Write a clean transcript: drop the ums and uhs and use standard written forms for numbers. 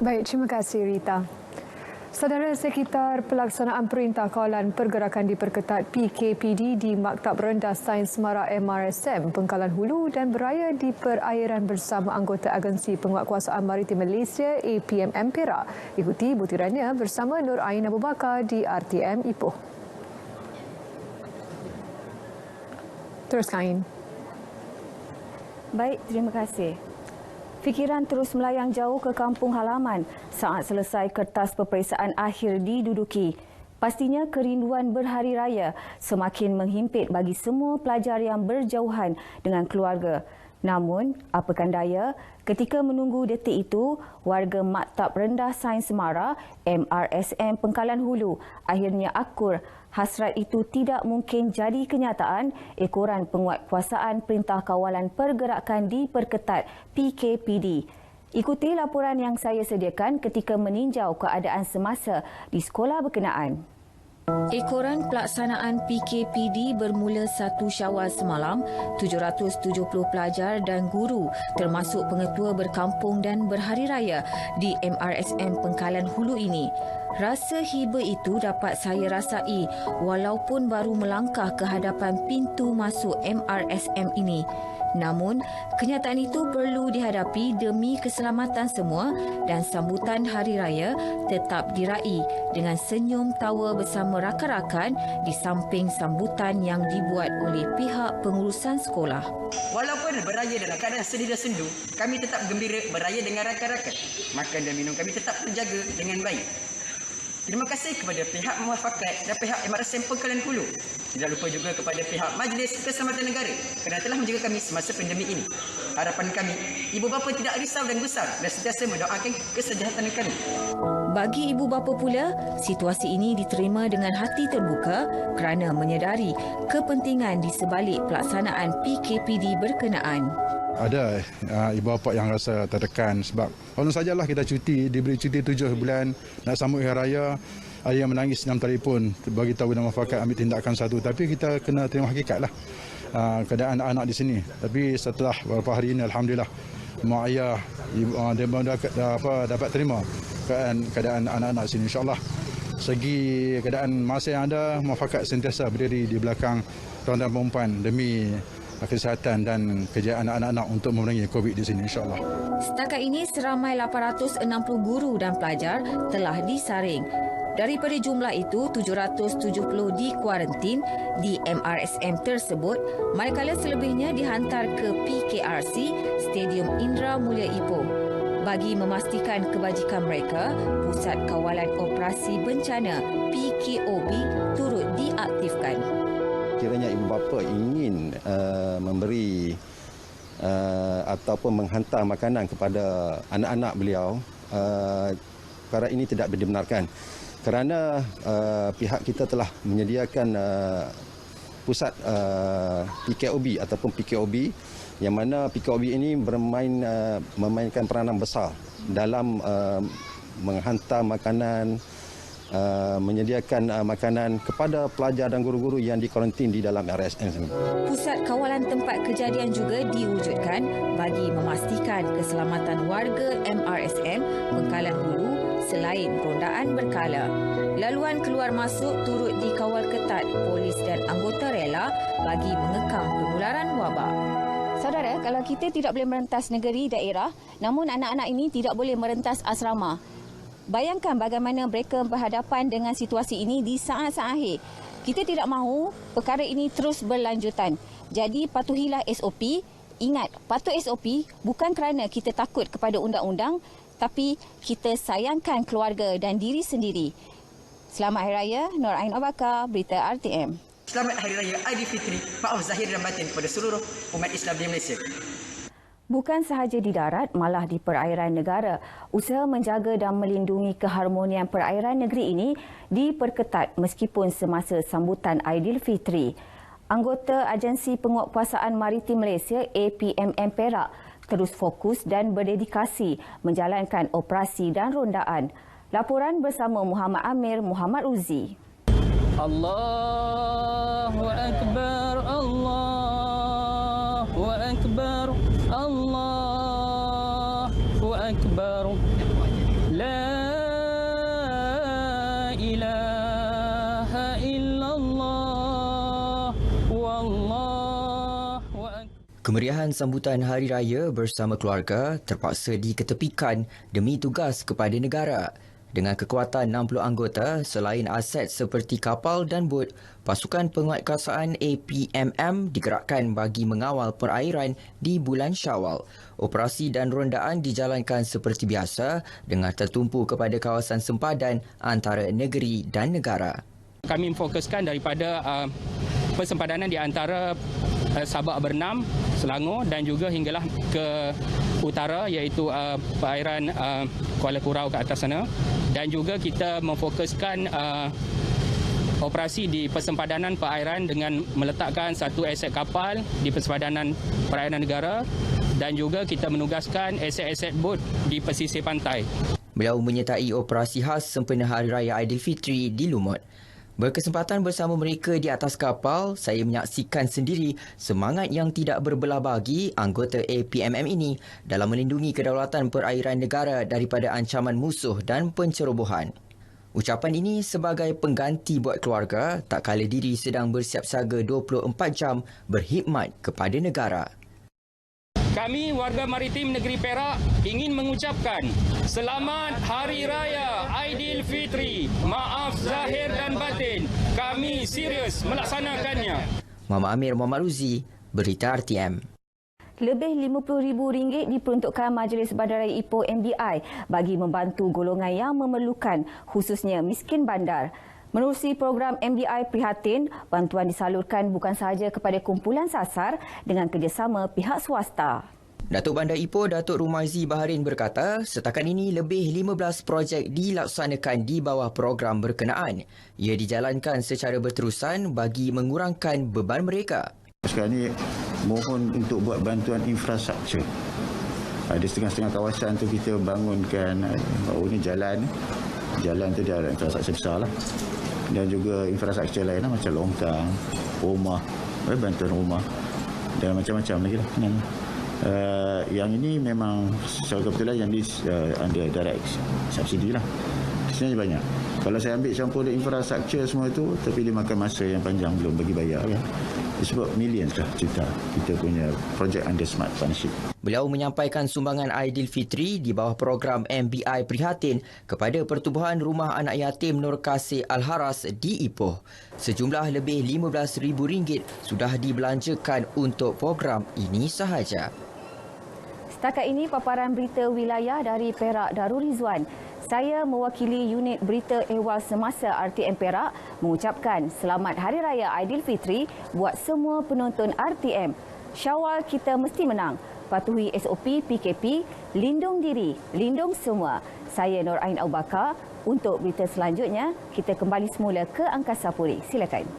Baik, terima kasih Rita. Saudara, sekitar pelaksanaan Perintah Kawalan Pergerakan Diperketat PKPD di Maktab Rendah Sains Semara MRSM Pengkalan Hulu dan beraya di perairan bersama anggota Agensi Penguatkuasaan Maritim Malaysia APMM Perak. Ikuti butirannya bersama Nur Ain Abu Bakar di RTM Ipoh. Teruskan. Baik, terima kasih. Fikiran terus melayang jauh ke kampung halaman saat selesai kertas peperiksaan akhir diduduki. Pastinya kerinduan berhari raya semakin menghimpit bagi semua pelajar yang berjauhan dengan keluarga. Namun, apakan daya, ketika menunggu detik itu, warga Maktab Rendah Sains Semara MRSM Pengkalan Hulu akhirnya akur. Hasrat itu tidak mungkin jadi kenyataan ekoran penguatkuasaan Perintah Kawalan Pergerakan Diperketat PKPD. Ikuti laporan yang saya sediakan ketika meninjau keadaan semasa di sekolah berkenaan. Ekoran pelaksanaan PKPD bermula 1 Syawal semalam, 770 pelajar dan guru termasuk pengetua berkampung dan berhari raya di MRSM Pengkalan Hulu ini. Rasa hiba itu dapat saya rasai walaupun baru melangkah ke hadapan pintu masuk MRSM ini. Namun, kenyataan itu perlu dihadapi demi keselamatan semua dan sambutan Hari Raya tetap diraih dengan senyum tawa bersama rakan-rakan di samping sambutan yang dibuat oleh pihak pengurusan sekolah. Walaupun beraya dalam keadaan sedih dan sendu, kami tetap gembira beraya dengan rakan-rakan. Makan dan minum kami tetap terjaga dengan baik. Terima kasih kepada pihak muafakat dan pihak MRSM Pengkalan Hulu. Tidak lupa juga kepada pihak Majlis Keselamatan Negara kerana telah menjaga kami semasa pandemik ini. Harapan kami, ibu bapa tidak risau dan gusar dan sentiasa mendoakan kesejahteraan kami. Bagi ibu bapa pula, situasi ini diterima dengan hati terbuka kerana menyedari kepentingan di sebalik pelaksanaan PKPD berkenaan. Ada ibu bapa yang rasa tertekan sebab kalau sajalah kita cuti, diberi cuti 7 bulan nak sambut hari raya, ada yang menangis dalam telefon bagi tahu dan muafakat ambil tindakan satu, tapi kita kena terima hakikatlah keadaan anak-anak di sini. Tapi setelah beberapa hari ini alhamdulillah mak ayah dia dapat terima keadaan anak-anak sini, insyaallah. Segi keadaan masa yang ada, muafakat sentiasa berdiri di belakang tuan-tuan dan perempuan demi kesihatan dan kejayaan anak-anak untuk memerangi COVID di sini, insyaAllah. Setakat ini, seramai 860 guru dan pelajar telah disaring. Daripada jumlah itu, 770 dikuarantin di MRSM tersebut, manakala selebihnya dihantar ke PKRC, Stadium Indra Mulia Ipoh. Bagi memastikan kebajikan mereka, Pusat Kawalan Operasi Bencana PKOB turut diaktifkan. Kiranya ibu bapa ingin memberi ataupun menghantar makanan kepada anak-anak beliau, perkara ini tidak dibenarkan kerana pihak kita telah menyediakan pusat PKOB ataupun PKOB yang mana PKOB ini memainkan peranan besar dalam menghantar makanan, menyediakan makanan kepada pelajar dan guru-guru yang dikuarantin di dalam RSM. Pusat kawalan tempat kejadian juga diwujudkan bagi memastikan keselamatan warga MRSM Pengkalan Hulu selain rondaan berkala. Laluan keluar masuk turut dikawal ketat polis dan anggota rela bagi mengekang penularan wabak. Saudara, kalau kita tidak boleh merentas negeri daerah, namun anak-anak ini tidak boleh merentas asrama. Bayangkan bagaimana mereka berhadapan dengan situasi ini di saat-saat akhir. Kita tidak mahu perkara ini terus berlanjutan. Jadi patuhilah SOP. Ingat, patuh SOP bukan kerana kita takut kepada undang-undang, tapi kita sayangkan keluarga dan diri sendiri. Selamat Hari Raya, Nur Ain Abu Bakar, Berita RTM. Selamat Hari Raya Aidilfitri, maaf zahir dan batin kepada seluruh umat Islam di Malaysia. Bukan sahaja di darat, malah di perairan negara, usaha menjaga dan melindungi keharmonian perairan negeri ini diperketat meskipun semasa sambutan Aidilfitri. Anggota Agensi Penguatkuasaan Maritim Malaysia APMM Perak terus fokus dan berdedikasi menjalankan operasi dan rondaan. Laporan bersama Muhammad Amir, Muhammad Uzi. Allahu Akbar, Allahu Akbar, Allahu Akbar. Kemeriahan sambutan Hari Raya bersama keluarga terpaksa diketepikan demi tugas kepada negara. Dengan kekuatan 60 anggota, selain aset seperti kapal dan bot, pasukan penguatkuasaan APMM digerakkan bagi mengawal perairan di bulan Syawal. Operasi dan rondaan dijalankan seperti biasa dengan tertumpu kepada kawasan sempadan antara negeri dan negara. Kami memfokuskan daripada persempadanan di antara Sabak Bernam, Selangor dan juga hinggalah ke utara iaitu perairan Kuala Kurau ke atas sana, dan juga kita memfokuskan operasi di persempadanan perairan dengan meletakkan satu aset kapal di persempadanan perairan negara, dan juga kita menugaskan aset-aset bot di pesisir pantai. Beliau menyertai operasi khas sempena Hari Raya Aidilfitri di Lumut. Berkesempatan bersama mereka di atas kapal, saya menyaksikan sendiri semangat yang tidak berbelah bagi anggota APMM ini dalam melindungi kedaulatan perairan negara daripada ancaman musuh dan pencerobohan. Ucapan ini sebagai pengganti buat keluarga tak kala diri sedang bersiap siaga 24 jam berkhidmat kepada negara. Kami warga maritim negeri Perak ingin mengucapkan Selamat Hari Raya Aidilfitri. Maaf zahir dan batin, kami serius melaksanakannya. Muhammad Amir, Muhammad Ruzi, Berita RTM. Lebih RM50,000 diperuntukkan Majlis Bandaraya Ipoh MBI bagi membantu golongan yang memerlukan, khususnya miskin bandar. Menerusi program MBI Prihatin, bantuan disalurkan bukan sahaja kepada kumpulan sasar dengan kerjasama pihak swasta. Datuk Bandar Ipoh, Datuk Rumazi Baharin berkata, setakat ini lebih 15 projek dilaksanakan di bawah program berkenaan. Ia dijalankan secara berterusan bagi mengurangkan beban mereka. Sekarang ini mohon untuk buat bantuan infrastruktur. Ada setengah-setengah kawasan tu kita bangunkan, ini jalan tu dia ada infrastruktur besar lah. Dan juga infrastruktur lain macam longkang, rumah, bantuan rumah dan macam-macam lagi lah. Yang ini memang secara kebetulan yang under direct subsidi lah. Sebenarnya banyak. Kalau saya ambil campur infrastruktur semua itu, tapi dia makan masa yang panjang belum bagi bayar kan. Sebab millions lah juta kita punya projek under Smart Partnership. Beliau menyampaikan sumbangan Aidilfitri di bawah program MBI Prihatin kepada Pertubuhan Rumah Anak Yatim Nur Kasih Al-Haras di Ipoh. Sejumlah lebih RM15,000 sudah dibelanjakan untuk program ini sahaja. Setakat ini paparan berita wilayah dari Perak Darul Rizwan. Saya mewakili unit berita ehwal semasa RTM Perak mengucapkan Selamat Hari Raya Aidilfitri buat semua penonton RTM. Syawal kita mesti menang. Patuhi SOP PKP, lindung diri, lindung semua. Saya Nur Ain Abu Bakar. Untuk berita selanjutnya, kita kembali semula ke Angkasa Puri. Silakan.